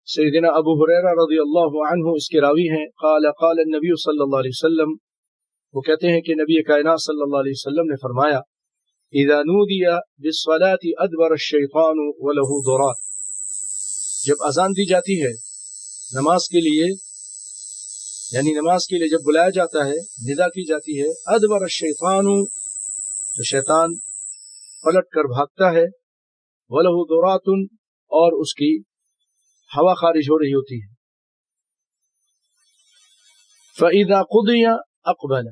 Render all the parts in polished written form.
سیدنا ابو ہریرہ رضی اللہ عنہ اس کے راوی ہیں، قال قال النبی صلی اللہ علیہ وسلم، وہ کہتے ہیں کہ نبی کائنات صلی اللہ علیہ وسلم نے فرمایا، اذا نودی بالصلاة ادبر الشیطان وله ضرات، جب اذان دی جاتی ہے نماز کے لیے، یعنی نماز کے لیے جب بلایا جاتا ہے، ندا کی جاتی ہے، ادبر الشیطان، تو شیطان پلٹ کر بھاگتا ہے، وله ضرات، اور اس کی ہوا خارج ہو رہی ہوتی ہے، فَإِذَا قُضِيَ أَقْبَلَ،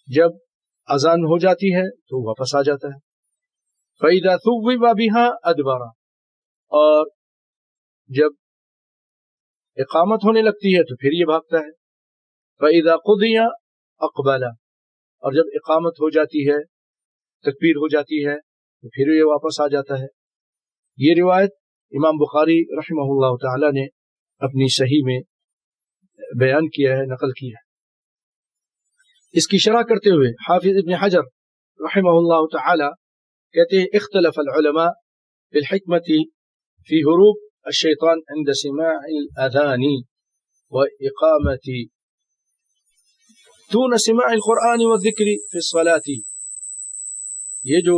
جب اذان ہو جاتی ہے تو واپس آ جاتا ہے، فَإِذَا ثُوِّبَ بِهَا أَدْبَرَ، اور جب اقامت ہونے لگتی ہے تو پھر یہ بھاگتا ہے، فَإِذَا قُضِيَ أَقْبَلَ، اور جب اقامت ہو جاتی ہے، تکبیر ہو جاتی ہے تو پھر یہ واپس آ جاتا ہے۔ یہ روایت امام بخاری رحمہ اللہ تعالی نے اپنی صحیح میں بیان کیا ہے، نقل کیا ہے۔ اس کی شرح کرتے ہوئے حافظ ابن حجر رحمہ اللہ تعالی کہتے ہیں، اختلف العلماء فی الحکمت فی ہروب الشیطان عند سماع الاذان واقامت دون سماع القرآن والذکر فی الصلاة، یہ جو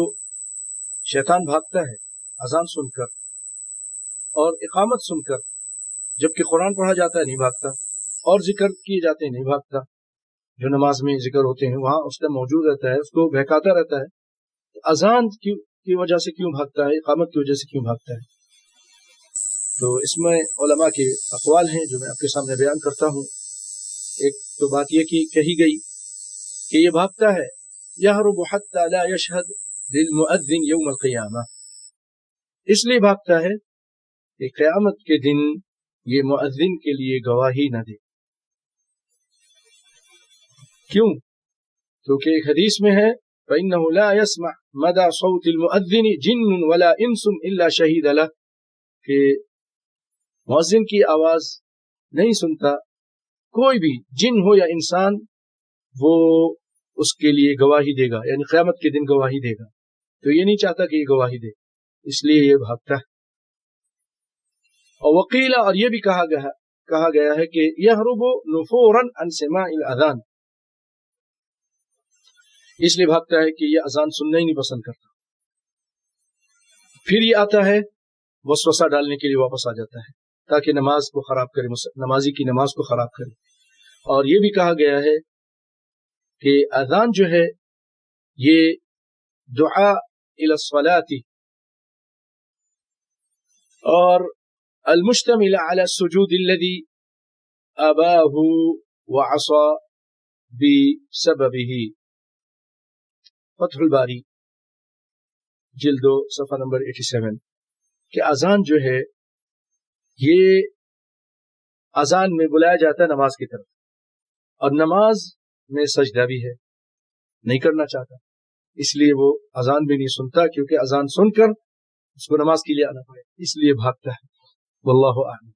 شیطان بھاگتا ہے اذان سن کر اور اقامت سن کر، جبکہ قرآن پڑھا جاتا ہے نہیں بھاگتا، اور ذکر کیے جاتے ہیں نہیں بھاگتا، جو نماز میں ذکر ہوتے ہیں وہاں اس کا موجود رہتا ہے، اس کو بہکاتا رہتا ہے، اذان کی وجہ سے کیوں بھاگتا ہے، اقامت کی وجہ سے کیوں بھاگتا ہے؟ تو اس میں علماء کے اقوال ہیں جو میں آپ کے سامنے بیان کرتا ہوں۔ ایک تو بات یہ کہی گئی کہ یہ بھاگتا ہے یہرب حتی لا یشہد للمؤذن یوم القیامہ، اس لیے بھاگتا ہے کہ قیامت کے دن یہ مؤذن کے لیے گواہی نہ دے۔ کیوں؟ کیونکہ ایک حدیث میں ہے فَإِنَّهُ لَا يَسْمَعْ مَدَى صَوْتِ الْمُؤَذِّنِ جِنٌّ وَلَا إِنسٌ إِلَّا شَهِدَ لَهُ، کہ مؤذن کی آواز نہیں سنتا کوئی بھی، جن ہو یا انسان، وہ اس کے لیے گواہی دے گا، یعنی قیامت کے دن گواہی دے گا، تو یہ نہیں چاہتا کہ یہ گواہی دے، اس لیے یہ بھاگتا ہے۔ اور وقیل، اور یہ بھی کہا گیا ہے کہ یہرب نفورا عن سماع الاذان، اس لیے بھاگتا ہے کہ یہ اذان سننا ہی نہیں پسند کرتا، پھر یہ آتا ہے وسوسہ ڈالنے کے لیے واپس آ جاتا ہے تاکہ نماز کو خراب کرے، نمازی کی نماز کو خراب کرے۔ اور یہ بھی کہا گیا ہے کہ اذان جو ہے یہ دعا الی الصلاۃ اور المشتمل علی السجود الذي اباہ وعصى بسببه، فتح الباری جلد 2 صفحہ نمبر 87، کہ اذان جو ہے یہ اذان میں بلایا جاتا ہے نماز کی طرف، اور نماز میں سجدہ بھی ہے، نہیں کرنا چاہتا، اس لیے وہ اذان بھی نہیں سنتا، کیونکہ اذان سن کر اس کو نماز کے لیے آنا پڑے، اس لیے بھاگتا ہے۔ واللہ اعلم۔